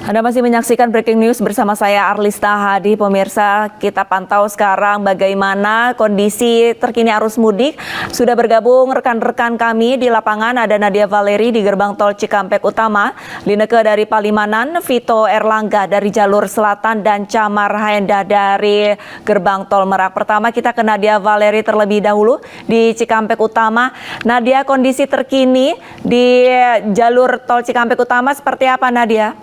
Anda masih menyaksikan Breaking News bersama saya Arlista Hadi. Pemirsa, kita pantau sekarang bagaimana kondisi terkini arus mudik. Sudah bergabung rekan-rekan kami di lapangan, ada Nadia Valeri di gerbang tol Cikampek Utama, Lineke dari Palimanan, Vito Erlangga dari jalur selatan, dan Camar Haenda dari gerbang tol Merak. Pertama kita ke Nadia Valeri terlebih dahulu di Cikampek Utama. Nadia, kondisi terkini di jalur tol Cikampek Utama seperti apa, Nadia?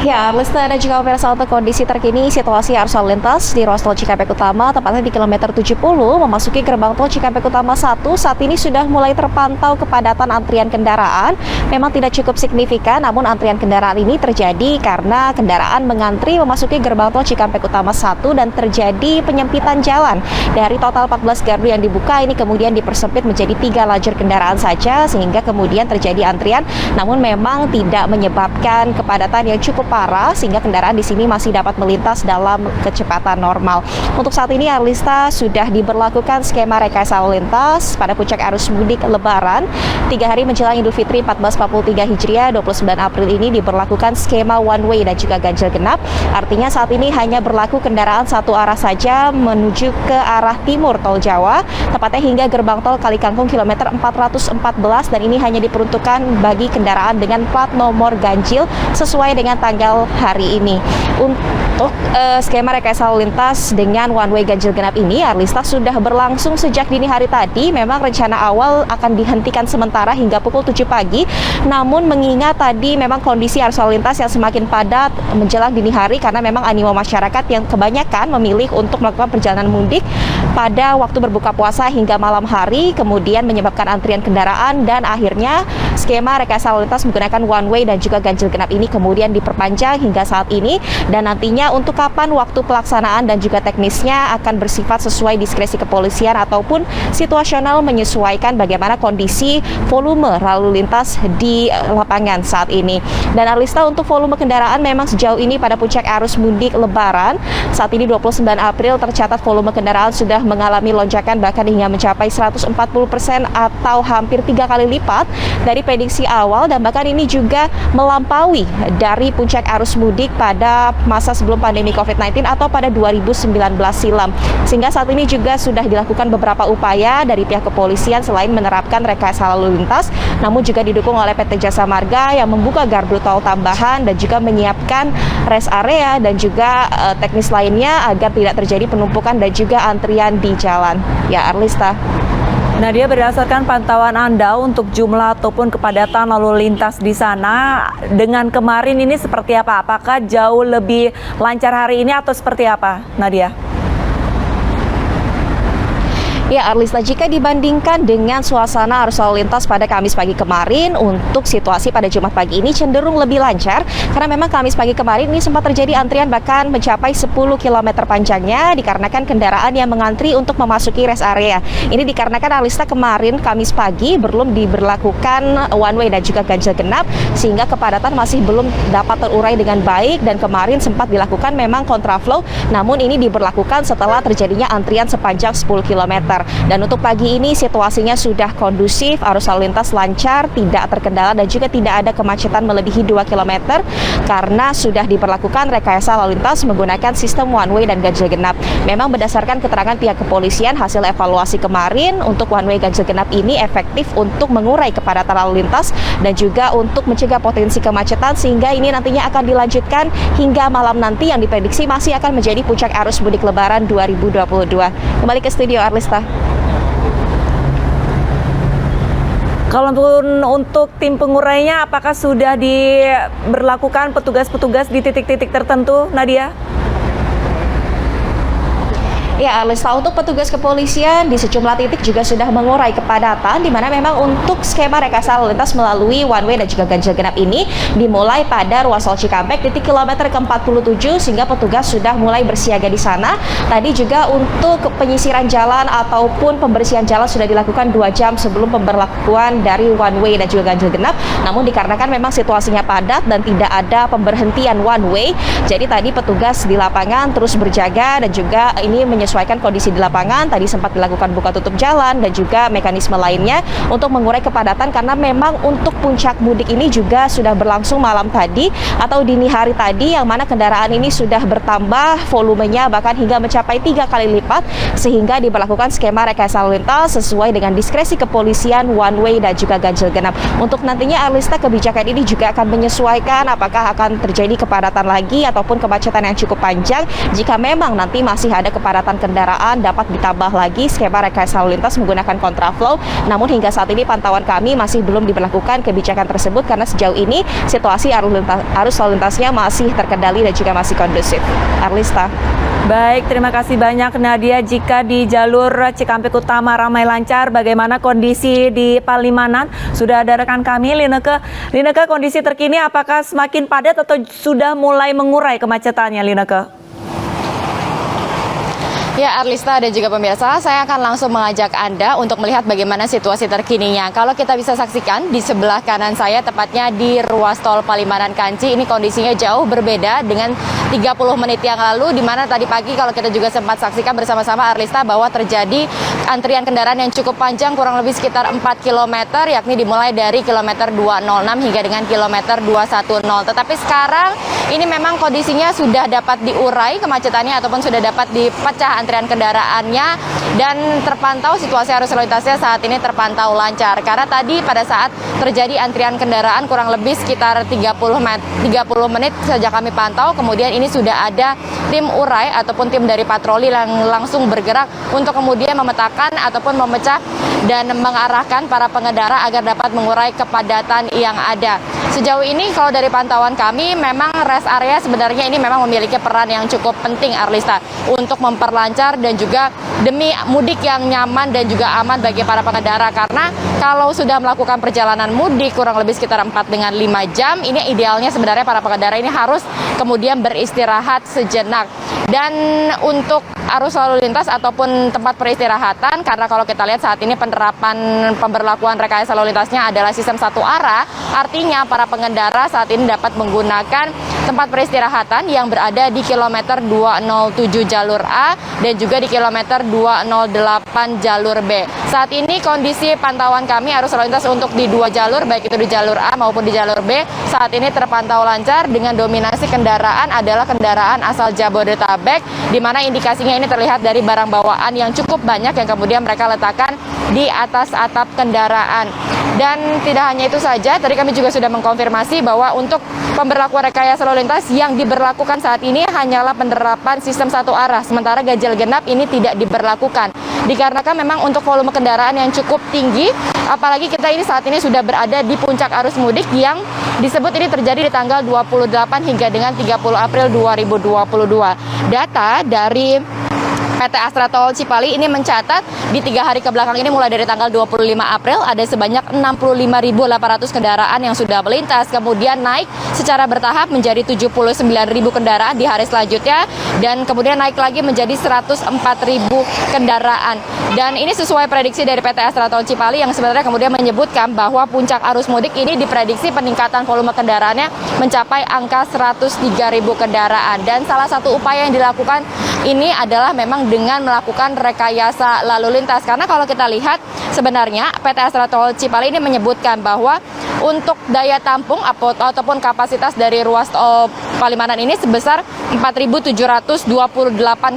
Ya, Arlista dan juga pemirsa, untuk kondisi terkini situasi arus lalu lintas di ruas tol Cikampek Utama, tepatnya di kilometer 70 memasuki gerbang tol Cikampek Utama 1, saat ini sudah mulai terpantau kepadatan antrian kendaraan. Memang tidak cukup signifikan, namun antrian kendaraan ini terjadi karena kendaraan mengantri memasuki gerbang tol Cikampek Utama 1 dan terjadi penyempitan jalan. Dari total 14 gardu yang dibuka, ini kemudian dipersempit menjadi 3 lajur kendaraan saja, sehingga kemudian terjadi antrian, namun memang tidak menyebabkan kepadatan yang cukup parah, sehingga kendaraan di sini masih dapat melintas dalam kecepatan normal. Untuk saat ini Arlista sudah diberlakukan skema rekayasa lalu lintas pada puncak arus mudik Lebaran 3 hari menjelang Idul Fitri 1443 Hijriah 29 April ini diberlakukan skema one way dan juga ganjil genap. Artinya saat ini hanya berlaku kendaraan satu arah saja menuju ke arah timur tol Jawa, tepatnya hingga gerbang tol Kalikangkung kilometer 414, dan ini hanya diperuntukkan bagi kendaraan dengan plat nomor ganjil sesuai dengan tanggal hari ini. Untuk skema rekayasa lalu lintas dengan one way ganjil genap ini, Arlista sudah berlangsung sejak dini hari tadi. Memang rencana awal akan dihentikan sementara hingga pukul 7 pagi, namun mengingat tadi memang kondisi arus lalu lintas yang semakin padat menjelang dini hari karena memang animo masyarakat yang kebanyakan memilih untuk melakukan perjalanan mudik pada waktu berbuka puasa hingga malam hari, kemudian menyebabkan antrian kendaraan, dan akhirnya skema rekayasa lalu lintas menggunakan one way dan juga ganjil genap ini kemudian diperpanjang hingga saat ini, dan nantinya untuk kapan waktu pelaksanaan dan juga teknisnya akan bersifat sesuai diskresi kepolisian ataupun situasional menyesuaikan bagaimana kondisi volume lalu lintas di lapangan saat ini. Dan Arlista, untuk volume kendaraan memang sejauh ini pada puncak arus mudik Lebaran saat ini 29 April tercatat volume kendaraan sudah mengalami lonjakan bahkan hingga mencapai 140% atau hampir 3 kali lipat dari prediksi awal, dan bahkan ini juga melampaui dari puncak arus mudik pada masa sebelum pandemi COVID-19 atau pada 2019 silam. Sehingga saat ini juga sudah dilakukan beberapa upaya dari pihak kepolisian selain menerapkan rekayasa lalu lintas, namun juga didukung oleh PT Jasa Marga yang membuka gardu tol tambahan dan juga menyiapkan rest area dan juga teknis lainnya agar tidak terjadi penumpukan dan juga antrian di jalan. Ya, Arlista. Nadia, berdasarkan pantauan Anda untuk jumlah ataupun kepadatan lalu lintas di sana dengan kemarin ini seperti apa? Apakah jauh lebih lancar hari ini atau seperti apa, Nadia? Ya, Arlista, jika dibandingkan dengan suasana arus lalu lintas pada Kamis pagi kemarin, untuk situasi pada Jumat pagi ini cenderung lebih lancar karena memang Kamis pagi kemarin ini sempat terjadi antrian bahkan mencapai 10 km panjangnya dikarenakan kendaraan yang mengantri untuk memasuki rest area. Ini dikarenakan Arlista kemarin Kamis pagi belum diberlakukan one way dan juga ganjil genap, sehingga kepadatan masih belum dapat terurai dengan baik, dan kemarin sempat dilakukan memang kontraflow, namun ini diberlakukan setelah terjadinya antrian sepanjang 10 km. Dan untuk pagi ini situasinya sudah kondusif, arus lalu lintas lancar, tidak terkendala dan juga tidak ada kemacetan melebihi 2 km karena sudah diberlakukan rekayasa lalu lintas menggunakan sistem one way dan ganjil genap. Memang berdasarkan keterangan pihak kepolisian hasil evaluasi kemarin, untuk one way ganjil genap ini efektif untuk mengurai kepadatan lalu lintas dan juga untuk mencegah potensi kemacetan, sehingga ini nantinya akan dilanjutkan hingga malam nanti yang diprediksi masih akan menjadi puncak arus mudik Lebaran 2022. Kembali ke studio, Arlista. Kalau untuk tim pengurainya, apakah sudah diberlakukan petugas-petugas di titik-titik tertentu, Nadia? Ya, Arlista, untuk petugas kepolisian di sejumlah titik juga sudah mengurai kepadatan, di mana memang untuk skema rekayasa lalu lintas melalui one way dan juga ganjil genap ini dimulai pada ruas tol Cikampek titik kilometer ke-47, sehingga petugas sudah mulai bersiaga di sana. Tadi juga untuk penyisiran jalan ataupun pembersihan jalan sudah dilakukan 2 jam sebelum pemberlakuan dari one way dan juga ganjil genap. Namun dikarenakan memang situasinya padat dan tidak ada pemberhentian one way, jadi tadi petugas di lapangan terus berjaga dan juga ini menyesuaikan kondisi di lapangan. Tadi sempat dilakukan buka tutup jalan dan juga mekanisme lainnya untuk mengurai kepadatan, karena memang untuk puncak mudik ini juga sudah berlangsung malam tadi atau dini hari tadi, yang mana kendaraan ini sudah bertambah volumenya bahkan hingga mencapai 3 kali lipat, sehingga diberlakukan skema rekayasa lalu lintas sesuai dengan diskresi kepolisian, one way dan juga ganjil genap. Untuk nantinya Arlista, kebijakan ini juga akan menyesuaikan apakah akan terjadi kepadatan lagi ataupun kemacetan yang cukup panjang. Jika memang nanti masih ada kepadatan kendaraan, dapat ditambah lagi skema rekayasa lalu lintas menggunakan kontraflow. Namun hingga saat ini pantauan kami masih belum diberlakukan kebijakan tersebut, karena sejauh ini situasi arus lalu lintasnya masih terkendali dan juga masih kondusif. Arlista. Baik, terima kasih banyak Nadia. Jika di jalur Cikampek Utama ramai lancar, bagaimana kondisi di Palimanan? Sudah ada rekan kami, Lineke. Lineke, kondisi terkini apakah semakin padat atau sudah mulai mengurai kemacetannya, Lineke? Ya, Arlista dan juga pemirsa, saya akan langsung mengajak Anda untuk melihat bagaimana situasi terkininya. Kalau kita bisa saksikan di sebelah kanan saya, tepatnya di ruas tol Palimanan Kanci, ini kondisinya jauh berbeda dengan 30 menit yang lalu, di mana tadi pagi kalau kita juga sempat saksikan bersama-sama Arlista bahwa terjadi antrian kendaraan yang cukup panjang, kurang lebih sekitar 4 km, yakni dimulai dari kilometer 206 hingga dengan kilometer 210. Tetapi sekarang ini memang kondisinya sudah dapat diurai kemacetannya ataupun sudah dapat dipecah antrian kendaraannya, dan terpantau situasi arus lalu lintasnya saat ini terpantau lancar. Karena tadi pada saat terjadi antrian kendaraan kurang lebih sekitar 30 menit sejak kami pantau, kemudian ini sudah ada tim urai ataupun tim dari patroli yang langsung bergerak untuk kemudian memetakan ataupun memecah dan mengarahkan para pengendara agar dapat mengurai kepadatan yang ada. Sejauh ini kalau dari pantauan kami, memang rest area sebenarnya ini memang memiliki peran yang cukup penting, Arlista, untuk memperlancar dan juga demi mudik yang nyaman dan juga aman bagi para pengendara. Karena kalau sudah melakukan perjalanan mudik kurang lebih sekitar 4 dengan 5 jam, ini idealnya sebenarnya para pengendara ini harus kemudian beristirahat sejenak. Dan untuk arus lalu lintas ataupun tempat peristirahatan, karena kalau kita lihat saat ini pemberlakuan rekayasa lalu lintasnya adalah sistem satu arah, artinya para pengendara saat ini dapat menggunakan tempat peristirahatan yang berada di kilometer 207 jalur A dan juga di kilometer 208 jalur B. Saat ini kondisi pantauan kami arus lalu lintas untuk di dua jalur, baik itu di jalur A maupun di jalur B, saat ini terpantau lancar dengan dominasi kendaraan adalah kendaraan asal Jabodetabek, di mana indikasinya ini terlihat dari barang bawaan yang cukup banyak yang kemudian mereka letakkan di atas atap kendaraan. Dan tidak hanya itu saja, tadi kami juga sudah mengkonfirmasi bahwa untuk pemberlakuan rekayasa lalu lintas yang diberlakukan saat ini hanyalah penerapan sistem satu arah, sementara ganjil genap ini tidak diberlakukan. Dikarenakan memang untuk volume kendaraan yang cukup tinggi, apalagi kita ini saat ini sudah berada di puncak arus mudik yang disebut ini terjadi di tanggal 28 hingga dengan 30 April 2022. Data dari PT Astra Tol Cipali ini mencatat di 3 hari kebelakang ini mulai dari tanggal 25 April ada sebanyak 65.800 kendaraan yang sudah melintas, kemudian naik secara bertahap menjadi 79.000 kendaraan di hari selanjutnya, dan kemudian naik lagi menjadi 104.000 kendaraan. Dan ini sesuai prediksi dari PT Astra Tol Cipali yang sebenarnya kemudian menyebutkan bahwa puncak arus mudik ini diprediksi peningkatan volume kendaraannya mencapai angka 103.000 kendaraan. Dan salah satu upaya yang dilakukan ini adalah memang dengan melakukan rekayasa lalu lintas. Karena kalau kita lihat sebenarnya PT Astra Tol Cipali ini menyebutkan bahwa untuk daya tampung ataupun kapasitas dari ruas tol Palimanan ini sebesar 4.728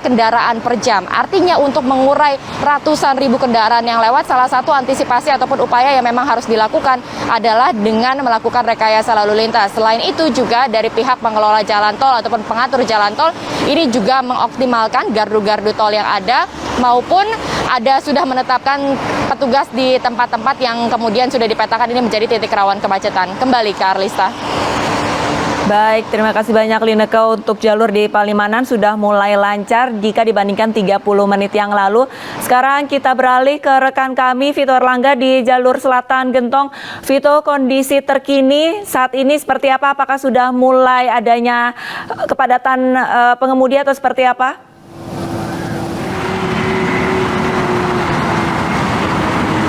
kendaraan per jam. Artinya untuk mengurai ratusan ribu kendaraan yang lewat, salah satu antisipasi ataupun upaya yang memang harus dilakukan adalah dengan melakukan rekayasa lalu lintas. Selain itu juga dari pihak pengelola jalan tol ataupun pengatur jalan tol ini juga mengoptimalkan gardu-gardu tol yang ada, maupun ada sudah menetapkan petugas di tempat-tempat yang kemudian sudah dipetakan ini menjadi titik rawan kemacetan. Kembali ke Arlista. Baik, terima kasih banyak Lineke. Untuk jalur di Palimanan sudah mulai lancar jika dibandingkan 30 menit yang lalu. Sekarang kita beralih ke rekan kami Vito Erlangga di jalur selatan Gentong. Vito, kondisi terkini saat ini seperti apa? Apakah sudah mulai adanya kepadatan pengemudi atau seperti apa?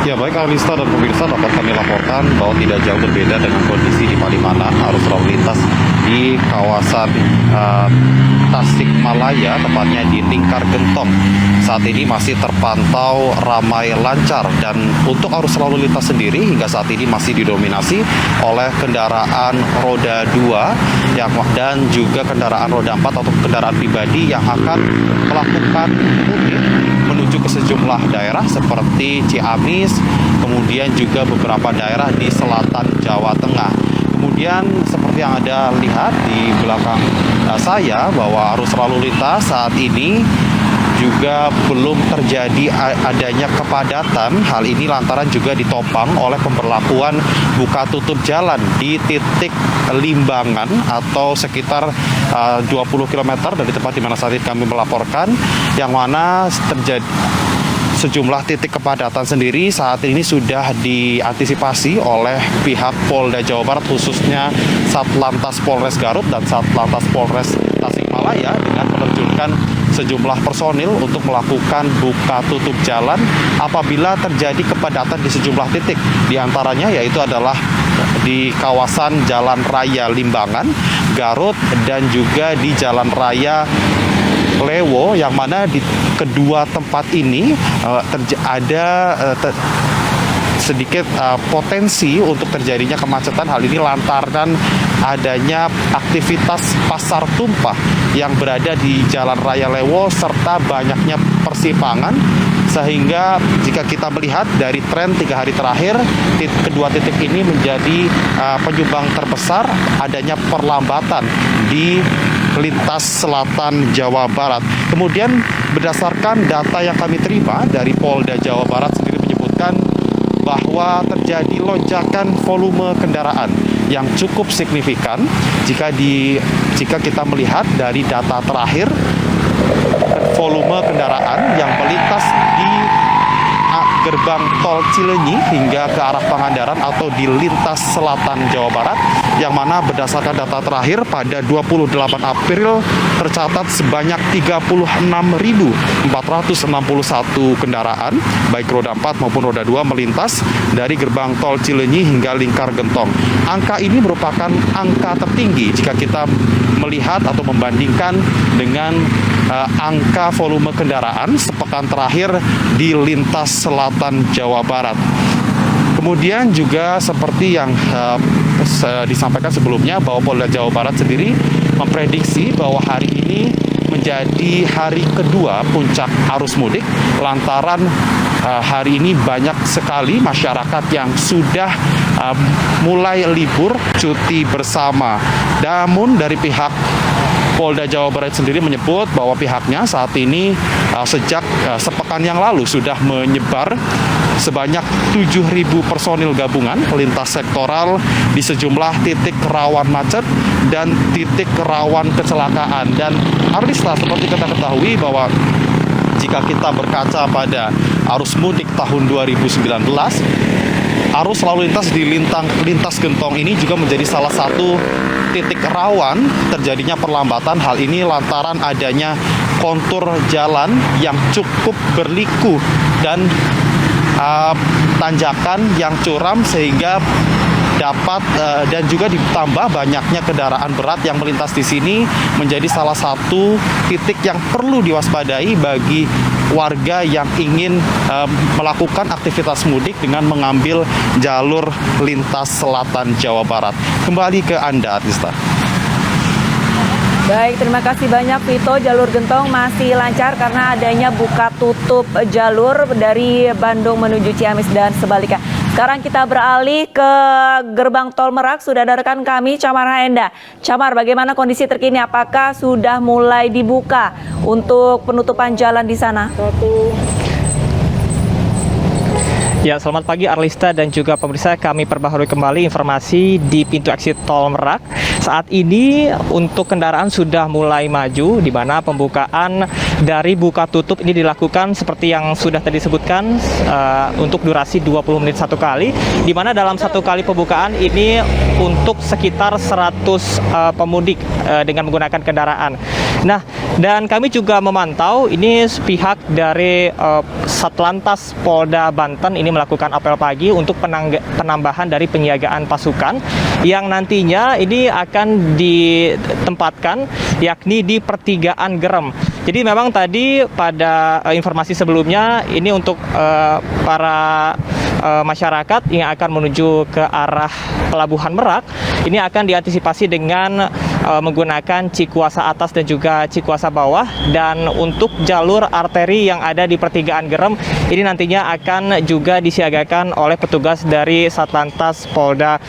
Ya, baik Arlista dan pemirsa, dapat kami laporkan bahwa tidak jauh berbeda dengan kondisi di Palimanan. Arus lalu lintas di kawasan Tasikmalaya, tepatnya di Lingkar Gentong. Saat ini masih terpantau ramai lancar, dan untuk arus lalu lintas sendiri hingga saat ini masih didominasi oleh kendaraan roda 2 dan juga kendaraan roda 4 atau kendaraan pribadi yang akan melakukan mudik menuju ke sejumlah daerah seperti Ciamis, kemudian juga beberapa daerah di selatan Jawa Tengah. Kemudian seperti yang Anda lihat di belakang saya bahwa arus lalu lintas saat ini juga belum terjadi adanya kepadatan. Hal ini lantaran juga ditopang oleh pemberlakuan buka tutup jalan di titik Limbangan atau sekitar 20 km dari tempat di mana saat ini kami melaporkan, yang mana terjadi sejumlah titik kepadatan sendiri saat ini sudah diantisipasi oleh pihak Polda Jawa Barat, khususnya Satlantas Polres Garut dan Satlantas Polres Tasikmalaya, dengan menerjunkan sejumlah personil untuk melakukan buka tutup jalan apabila terjadi kepadatan di sejumlah titik. Di antaranya yaitu adalah di kawasan Jalan Raya Limbangan, Garut, dan juga di Jalan Raya Lewo, yang mana di kedua tempat ini ada sedikit potensi untuk terjadinya kemacetan. Hal ini lantaran adanya aktivitas pasar tumpah yang berada di Jalan Raya Lewo serta banyaknya persimpangan, sehingga jika kita melihat dari tren 3 hari terakhir, kedua titik ini menjadi penyumbang terbesar adanya perlambatan di lintas selatan Jawa Barat. Kemudian berdasarkan data yang kami terima dari Polda Jawa Barat sendiri menyebutkan bahwa terjadi lonjakan volume kendaraan yang cukup signifikan jika kita melihat dari data terakhir volume kendaraan yang melintas di gerbang tol Cileunyi hingga ke arah Pangandaran atau di lintas selatan Jawa Barat, yang mana berdasarkan data terakhir pada 28 April tercatat sebanyak 36.461 kendaraan baik roda 4 maupun roda 2 melintas dari gerbang tol Cileunyi hingga Lingkar Gentong. Angka ini merupakan angka tertinggi jika kita melihat atau membandingkan dengan angka volume kendaraan sepekan terakhir di lintas selatan Jawa Barat. Kemudian juga seperti yang disampaikan sebelumnya bahwa Polda Jawa Barat sendiri memprediksi bahwa hari ini menjadi hari kedua puncak arus mudik lantaran hari ini banyak sekali masyarakat yang sudah mulai libur cuti bersama. Namun dari pihak Polda Jawa Barat sendiri menyebut bahwa pihaknya saat ini sejak sepekan yang lalu sudah menyebar sebanyak 7.000 personil gabungan lintas sektoral di sejumlah titik rawan macet dan titik rawan kecelakaan. Dan Arlista, seperti kita ketahui bahwa jika kita berkaca pada arus mudik tahun 2019, arus lalu lintas di lintas Gentong ini juga menjadi salah satu titik rawan terjadinya perlambatan. Hal ini lantaran adanya kontur jalan yang cukup berliku dan tanjakan yang curam, sehingga dapat dan juga ditambah banyaknya kendaraan berat yang melintas di sini menjadi salah satu titik yang perlu diwaspadai bagi warga yang ingin melakukan aktivitas mudik dengan mengambil jalur lintas selatan Jawa Barat. Kembali ke Anda, Arlista. Baik, terima kasih banyak Vito. Jalur Gentong masih lancar karena adanya buka tutup jalur dari Bandung menuju Ciamis dan sebaliknya. Sekarang kita beralih ke gerbang tol Merak. Sudah ada rekan kami, Camar Haenda. Camar, bagaimana kondisi terkini? Apakah sudah mulai dibuka untuk penutupan jalan di sana? Ya, selamat pagi Arlista dan juga pemirsa. Kami perbaharui kembali informasi di pintu exit tol Merak. Saat ini untuk kendaraan sudah mulai maju, di mana pembukaan dari buka tutup ini dilakukan seperti yang sudah tadi disebutkan untuk durasi 20 menit satu kali, di mana dalam satu kali pembukaan ini untuk sekitar 100 pemudik dengan menggunakan kendaraan. Nah, dan kami juga memantau ini pihak dari Satlantas Polda Banten ini melakukan apel pagi untuk penambahan dari penyiagaan pasukan yang nantinya ini akan ditempatkan yakni di pertigaan Gerem. Jadi memang tadi pada informasi sebelumnya ini untuk para masyarakat yang akan menuju ke arah Pelabuhan Merak ini akan diantisipasi dengan menggunakan Cikuasa atas dan juga Cikuasa bawah, dan untuk jalur arteri yang ada di pertigaan Gerem ini nantinya akan juga disiagakan oleh petugas dari Satlantas Polda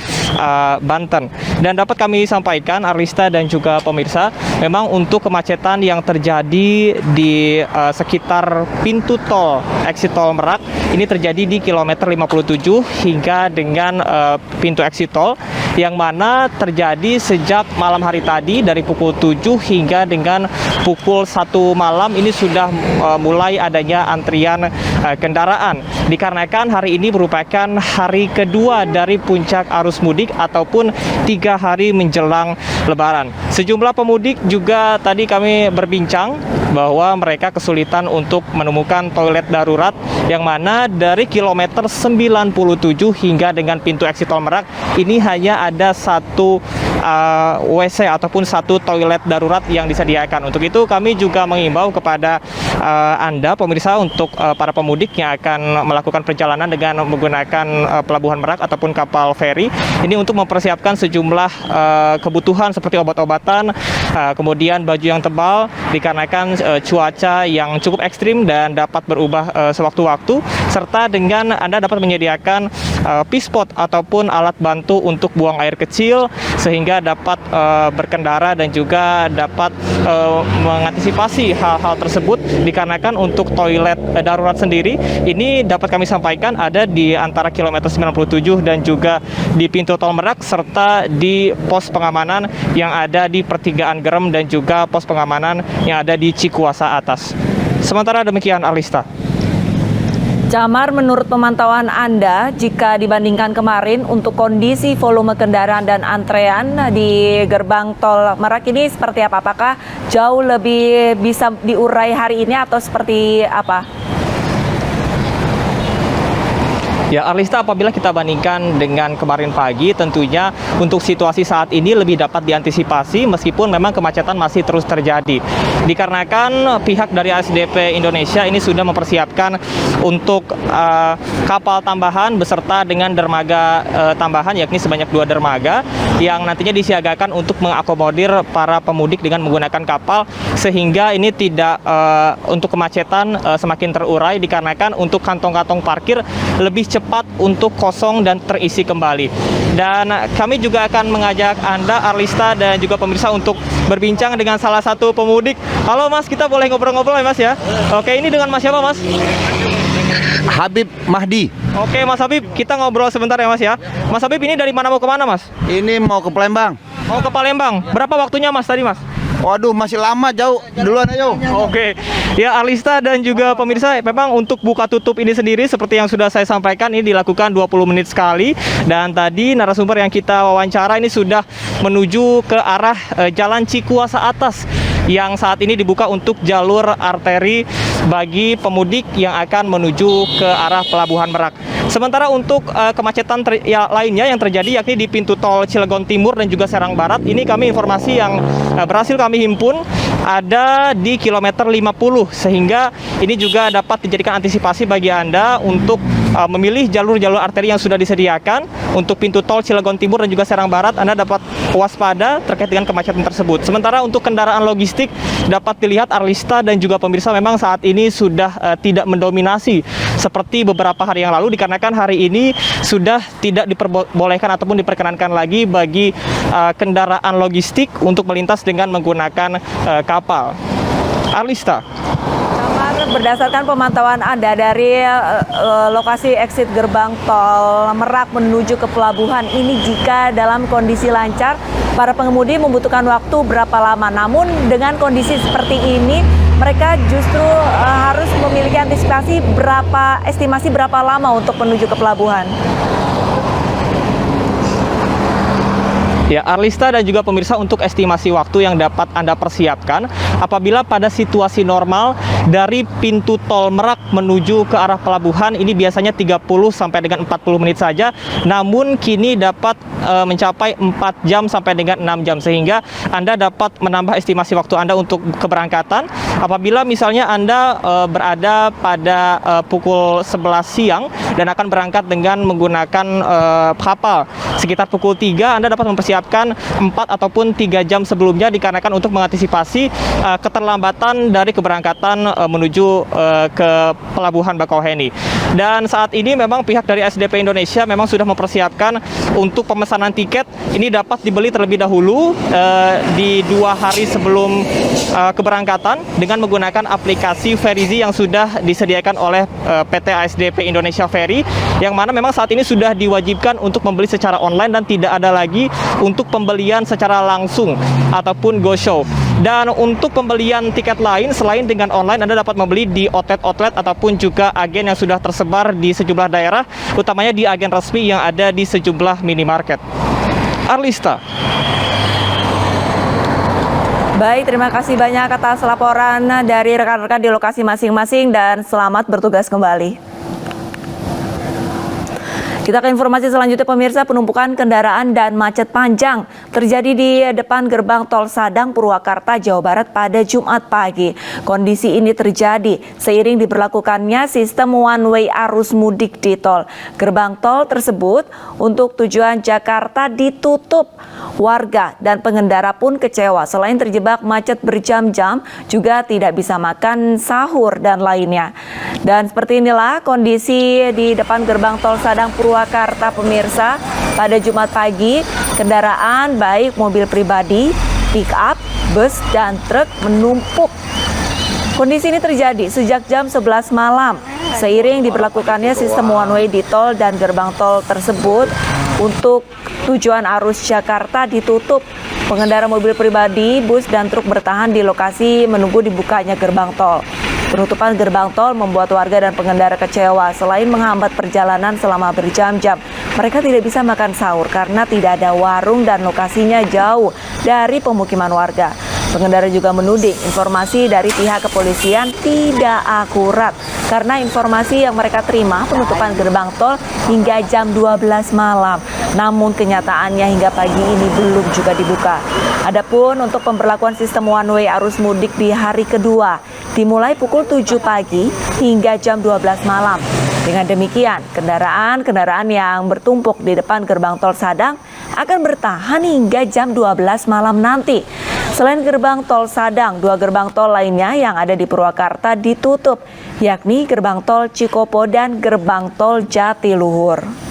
Banten. Dan dapat kami sampaikan Arlista dan juga pemirsa, memang untuk kemacetan yang terjadi di sekitar pintu tol exit tol Merak ini terjadi di kilometer 57 hingga dengan pintu exit tol, yang mana terjadi sejak malam hari tadi dari pukul 7 hingga dengan pukul 1 malam ini sudah mulai adanya antrian kendaraan, dikarenakan hari ini merupakan hari kedua dari puncak arus mudik ataupun 3 hari menjelang Lebaran. Sejumlah pemudik juga tadi kami berbincang bahwa mereka kesulitan untuk menemukan toilet darurat, yang mana dari kilometer 97 hingga dengan pintu exit tol Merak ini hanya ada satu WC ataupun satu toilet darurat yang disediakan. Untuk itu kami juga mengimbau kepada Anda pemirsa, untuk para pemudik yang akan melakukan perjalanan dengan menggunakan Pelabuhan Merak ataupun kapal feri ini untuk mempersiapkan sejumlah kebutuhan seperti obat-obatan, kemudian baju yang tebal dikarenakan cuaca yang cukup ekstrim dan dapat berubah sewaktu-waktu, serta dengan Anda dapat menyediakan pispot ataupun alat bantu untuk buang air kecil sehingga dapat berkendara dan juga dapat mengantisipasi hal-hal tersebut, dikarenakan untuk toilet darurat sendiri ini dapat kami sampaikan ada di antara kilometer 97 dan juga di pintu tol Merak serta di pos pengamanan yang ada di pertigaan Gerem dan juga pos pengamanan yang ada di Cikuasa atas. Sementara demikian, Arlista. Jamar, menurut pemantauan Anda, jika dibandingkan kemarin untuk kondisi volume kendaraan dan antrean di gerbang tol Merak ini seperti apa? Apakah jauh lebih bisa diurai hari ini atau seperti apa? Ya, Arlista, apabila kita bandingkan dengan kemarin pagi, tentunya untuk situasi saat ini lebih dapat diantisipasi meskipun memang kemacetan masih terus terjadi. Dikarenakan pihak dari ASDP Indonesia ini sudah mempersiapkan untuk kapal tambahan beserta dengan dermaga tambahan, yakni sebanyak 2 dermaga yang nantinya disiagakan untuk mengakomodir para pemudik dengan menggunakan kapal, sehingga ini tidak untuk kemacetan semakin terurai, dikarenakan untuk kantong-kantong parkir lebih cepat untuk kosong dan terisi kembali. Dan kami juga akan mengajak Anda, Arlista, dan juga pemirsa untuk berbincang dengan salah satu pemudik. Halo Mas, kita boleh ngobrol-ngobrol ya Mas ya? Oke, ini dengan Mas siapa Mas? Habib Mahdi. Oke Mas Habib, kita ngobrol sebentar ya Mas ya. Mas Habib, ini dari mana mau kemana Mas? Ini mau ke Palembang. Mau ke Palembang. Berapa waktunya Mas tadi Mas? Waduh, masih lama, jauh. Duluan ayo. Oke, ya Arlista dan juga pemirsa, memang untuk buka tutup ini sendiri seperti yang sudah saya sampaikan ini dilakukan 20 menit sekali, dan tadi narasumber yang kita wawancara ini sudah menuju ke arah Jalan Cikuasa atas yang saat ini dibuka untuk jalur arteri bagi pemudik yang akan menuju ke arah Pelabuhan Merak. Sementara untuk kemacetan lainnya yang terjadi yakni di pintu tol Cilegon Timur dan juga Serang Barat, ini kami informasi yang berhasil kami himpun ada di kilometer 50, sehingga ini juga dapat dijadikan antisipasi bagi Anda untuk memilih jalur-jalur arteri yang sudah disediakan. Untuk pintu tol Cilegon Timur dan juga Serang Barat, Anda dapat waspada terkait dengan kemacetan tersebut. Sementara untuk kendaraan logistik dapat dilihat Arlista dan juga pemirsa, memang saat ini sudah tidak mendominasi seperti beberapa hari yang lalu, dikarenakan hari ini sudah tidak diperbolehkan ataupun diperkenankan lagi bagi kendaraan logistik untuk melintas dengan menggunakan kapal. Arlista. Berdasarkan pemantauan Anda dari lokasi exit gerbang tol Merak menuju ke pelabuhan ini, jika dalam kondisi lancar, para pengemudi membutuhkan waktu berapa lama? Namun dengan kondisi seperti ini, mereka justru harus memiliki estimasi berapa lama untuk menuju ke pelabuhan? Ya, Arlista dan juga pemirsa, untuk estimasi waktu yang dapat Anda persiapkan apabila pada situasi normal dari pintu tol Merak menuju ke arah pelabuhan ini biasanya 30 sampai dengan 40 menit saja, namun kini dapat mencapai 4 jam sampai dengan 6 jam, sehingga Anda dapat menambah estimasi waktu Anda untuk keberangkatan. Apabila misalnya Anda berada pada pukul 11 siang dan akan berangkat dengan menggunakan kapal sekitar pukul 3, Anda dapat mempersiapkan 4 ataupun 3 jam sebelumnya, dikarenakan untuk mengantisipasi keterlambatan dari keberangkatan menuju ke pelabuhan Bakauheni. Dan saat ini memang pihak dari SDP Indonesia memang sudah mempersiapkan untuk pemesanan tiket ini dapat dibeli terlebih dahulu di 2 hari sebelum keberangkatan dengan menggunakan aplikasi Ferizi yang sudah disediakan oleh PT ASDP Indonesia Ferry, yang mana memang saat ini sudah diwajibkan untuk membeli secara online dan tidak ada lagi untuk pembelian secara langsung ataupun go show. Dan untuk pembelian tiket lain selain dengan online, Anda dapat membeli di outlet-outlet ataupun juga agen yang sudah tersebar di sejumlah daerah, utamanya di agen resmi yang ada di sejumlah minimarket. Arlista. Baik, terima kasih banyak atas laporan dari rekan-rekan di lokasi masing-masing dan selamat bertugas kembali. Kita ke informasi selanjutnya, pemirsa. Penumpukan kendaraan dan macet panjang terjadi di depan gerbang tol Sadang, Purwakarta, Jawa Barat pada Jumat pagi. Kondisi ini terjadi seiring diberlakukannya sistem one way arus mudik di tol. Gerbang tol tersebut untuk tujuan Jakarta ditutup. Warga dan pengendara pun kecewa. Selain terjebak macet berjam-jam, juga tidak bisa makan sahur dan lainnya. Dan seperti inilah kondisi di depan gerbang tol Sadang, Purwakarta, pemirsa. Pada Jumat pagi, kendaraan baik mobil pribadi, pick up, bus, dan truk menumpuk. Kondisi ini terjadi sejak jam 11 malam. Seiring diberlakukannya sistem one way di tol dan gerbang tol tersebut untuk tujuan arus Jakarta ditutup. Pengendara mobil pribadi, bus, dan truk bertahan di lokasi menunggu dibukanya gerbang tol. Penutupan gerbang tol membuat warga dan pengendara kecewa. Selain menghambat perjalanan selama berjam-jam, mereka tidak bisa makan sahur karena tidak ada warung dan lokasinya jauh dari pemukiman warga. Pengendara juga menuding informasi dari pihak kepolisian tidak akurat karena informasi yang mereka terima penutupan gerbang tol hingga jam 12 malam. Namun kenyataannya hingga pagi ini belum juga dibuka. Adapun untuk pemberlakuan sistem one way arus mudik di hari kedua dimulai pukul 7 pagi hingga jam 12 malam. Dengan demikian, kendaraan yang bertumpuk di depan gerbang tol Sadang akan bertahan hingga jam 12 malam nanti. Selain gerbang tol Sadang, 2 gerbang tol lainnya yang ada di Purwakarta ditutup, yakni gerbang tol Cikopo dan gerbang tol Jatiluhur.